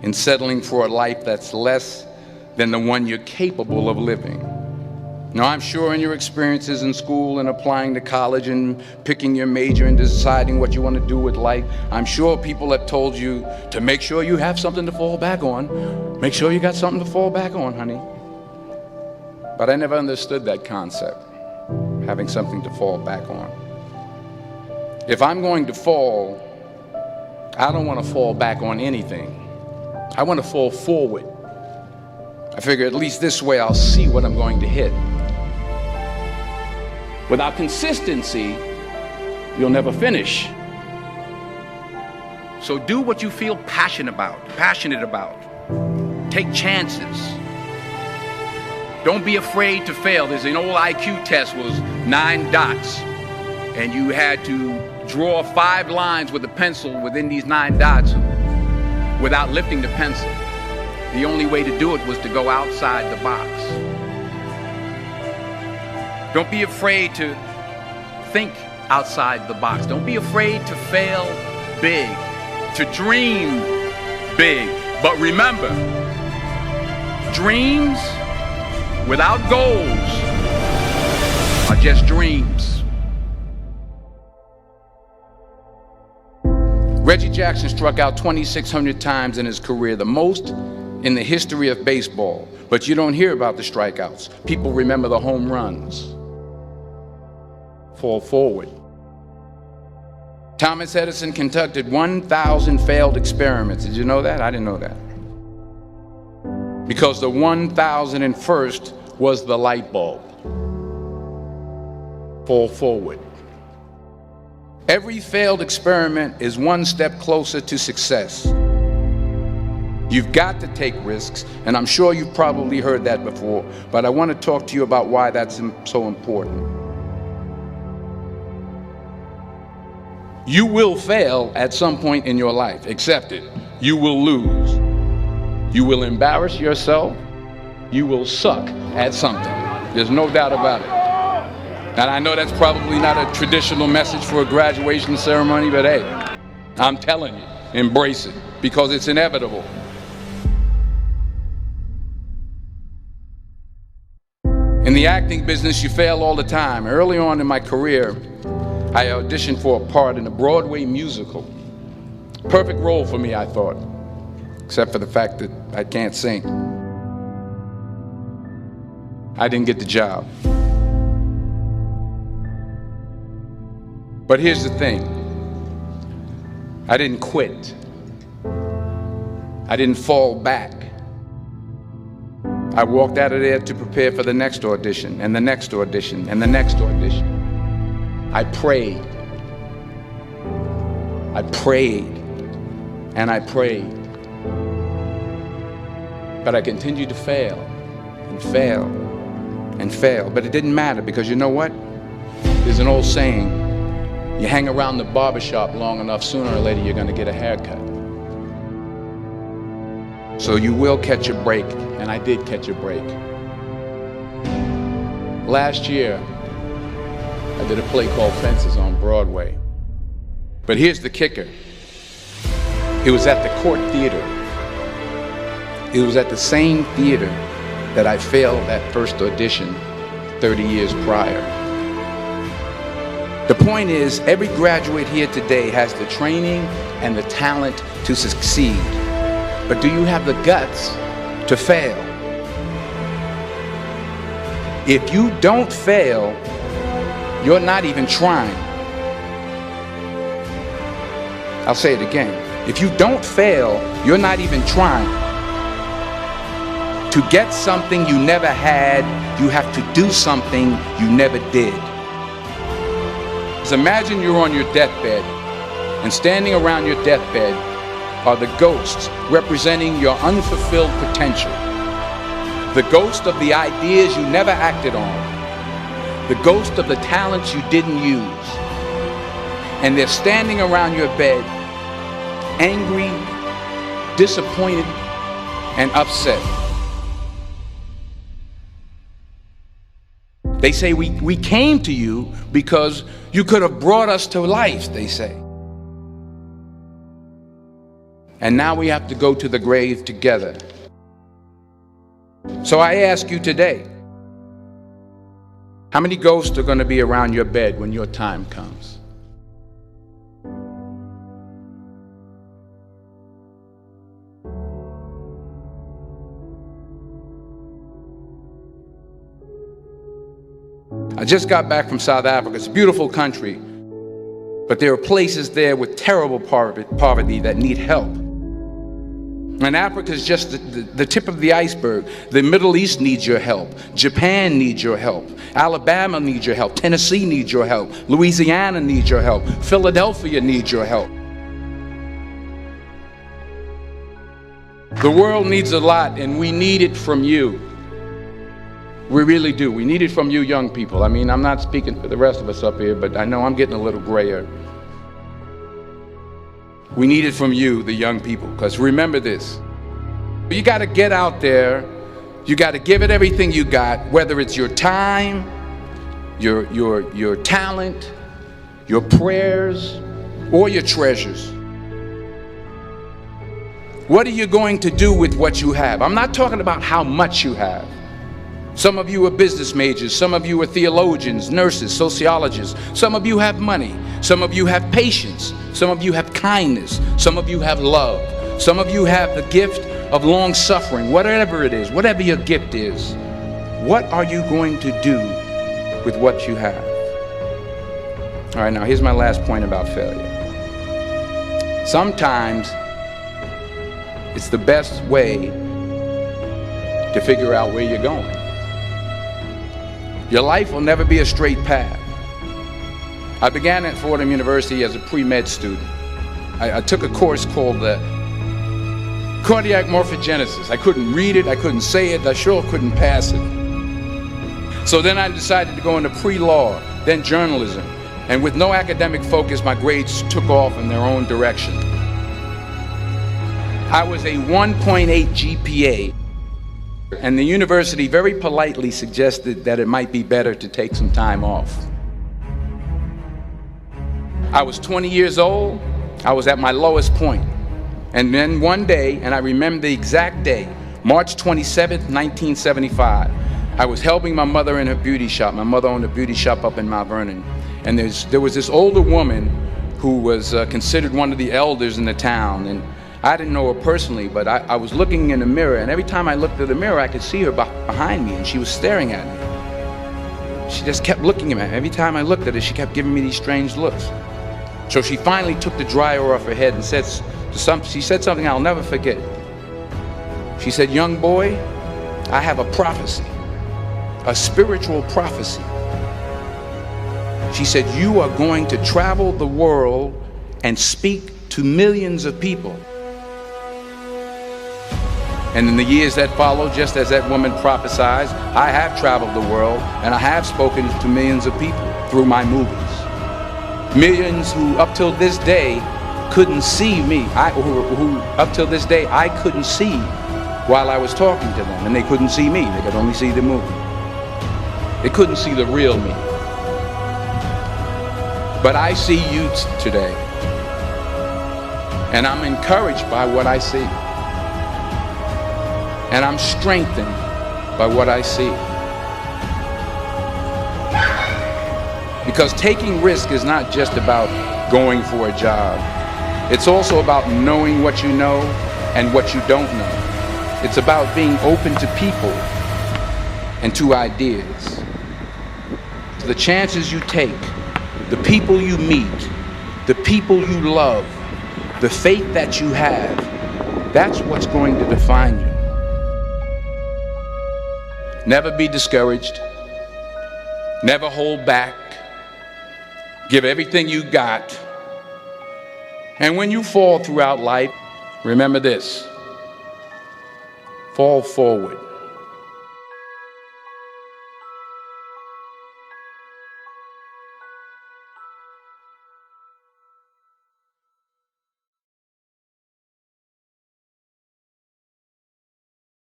in settling for a life that's less than the one you're capable of living. Now, I'm sure in your experiences in school and applying to college and picking your major and deciding what you want to do with life, I'm sure people have told you to make sure you have something to fall back on. Make sure you got something to fall back on, honey. But I never understood that concept, having something to fall back on. If I'm going to fall, I don't want to fall back on anything. I want to fall forward. I figure at least this way I'll see what I'm going to hit. Without consistency, you'll never finish. So do what you feel passionate about. Take chances. Don't be afraid to fail. There's an old IQ test, was 9 dots, and you had to draw 5 lines with a pencil within these 9 dots without lifting the pencil. The only way to do it was to go outside the box. Don't be afraid to think outside the box. Don't be afraid to fail big, to dream big. But remember, dreams without goals are just dreams. Reggie Jackson struck out 2,600 times in his career, the most in the history of baseball. But you don't hear about the strikeouts. People remember the home runs. Fall forward. Thomas Edison conducted 1,000 failed experiments. Did you know that? I didn't know that. Because the 1,001st was the light bulb. Fall forward. Every failed experiment is one step closer to success. You've got to take risks, and I'm sure you've probably heard that before, but I want to talk to you about why that's so important. You will fail at some point in your life. Accept it. You will lose. You will embarrass yourself. You will suck at something. There's no doubt about it. And I know that's probably not a traditional message for a graduation ceremony, but hey, I'm telling you, embrace it, because it's inevitable. In the acting business, you fail all the time. Early on in my career, I auditioned for a part in a Broadway musical. Perfect role for me, I thought, except for the fact that I can't sing. I didn't get the job. But here's the thing. I didn't quit. I didn't fall back. I walked out of there to prepare for the next audition, and the next audition, and the next audition. I prayed. I prayed. And I prayed. But I continued to fail, and fail, and fail. But it didn't matter, because you know what? There's an old saying, you hang around the barbershop long enough, sooner or later you're going to get a haircut. So you will catch a break, and I did catch a break. Last year, I did a play called Fences on Broadway. But here's the kicker. It was at the Court Theater. It was at the same theater that I failed that first audition 30 years prior. The point is, every graduate here today has the training and the talent to succeed. But do you have the guts to fail? If you don't fail, you're not even trying. I'll say it again. If you don't fail, you're not even trying. To get something you never had, you have to do something you never did. Imagine you're on your deathbed, and standing around your deathbed are the ghosts representing your unfulfilled potential. The ghost of the ideas you never acted on. The ghost of the talents you didn't use. And they're standing around your bed, angry, disappointed, and upset. They say, we came to you because you could have brought us to life, they say. And now we have to go to the grave together. So I ask you today, how many ghosts are going to be around your bed when your time comes? I just got back from South Africa. It's a beautiful country, but there are places there with terrible poverty that need help. And Africa is just the tip of the iceberg. The Middle East needs your help. Japan needs your help. Alabama needs your help. Tennessee needs your help. Louisiana needs your help. Philadelphia needs your help. The world needs a lot, and we need it from you. We really do. We need it from you young people. I mean, I'm not speaking for the rest of us up here, but I know I'm getting a little grayer. We need it from you, the young people, because remember this. You got to get out there. You got to give it everything you got, whether it's your time, your talent, your prayers, or your treasures. What are you going to do with what you have? I'm not talking about how much you have. Some of you are business majors, some of you are theologians, nurses, sociologists. Some of you have money, some of you have patience, some of you have kindness, some of you have love, some of you have the gift of long suffering. Whatever it is, whatever your gift is, what are you going to do with what you have? All right, now here's my last point about failure. Sometimes it's the best way to figure out where you're going. Your life will never be a straight path. I began at Fordham University as a pre-med student. I took a course called cardiac morphogenesis. I couldn't read it, I couldn't say it, I sure couldn't pass it. So then I decided to go into pre-law, then journalism. And with no academic focus, my grades took off in their own direction. I was a 1.8 GPA. And the university very politely suggested that it might be better to take some time off. I was 20 years old. I was at my lowest point. And then one day, and I remember the exact day, March 27th, 1975, I was helping my mother in her beauty shop. My mother owned a beauty shop up in Mount Vernon. And there was this older woman who was considered one of the elders in the town. And I didn't know her personally, but I was looking in the mirror, and every time I looked at the mirror, I could see her behind me, and she was staring at me. She just kept looking at me. Every time I looked at her, she kept giving me these strange looks. So she finally took the dryer off her head and she said something I'll never forget. She said, "Young boy, I have a prophecy, a spiritual prophecy." She said, "You are going to travel the world and speak to millions of people." And in the years that followed, just as that woman prophesied, I have traveled the world and I have spoken to millions of people through my movies. Millions who up till this day couldn't see me, who up till this day I couldn't see while I was talking to them, and they couldn't see me, they could only see the movie. They couldn't see the real me. But I see you today, and I'm encouraged by what I see. And I'm strengthened by what I see. Because taking risk is not just about going for a job. It's also about knowing what you know and what you don't know. It's about being open to people and to ideas. The chances you take, the people you meet, the people you love, the faith that you have, that's what's going to define you. Never be discouraged. Never hold back. Give everything you got. And when you fall throughout life, remember this: fall forward.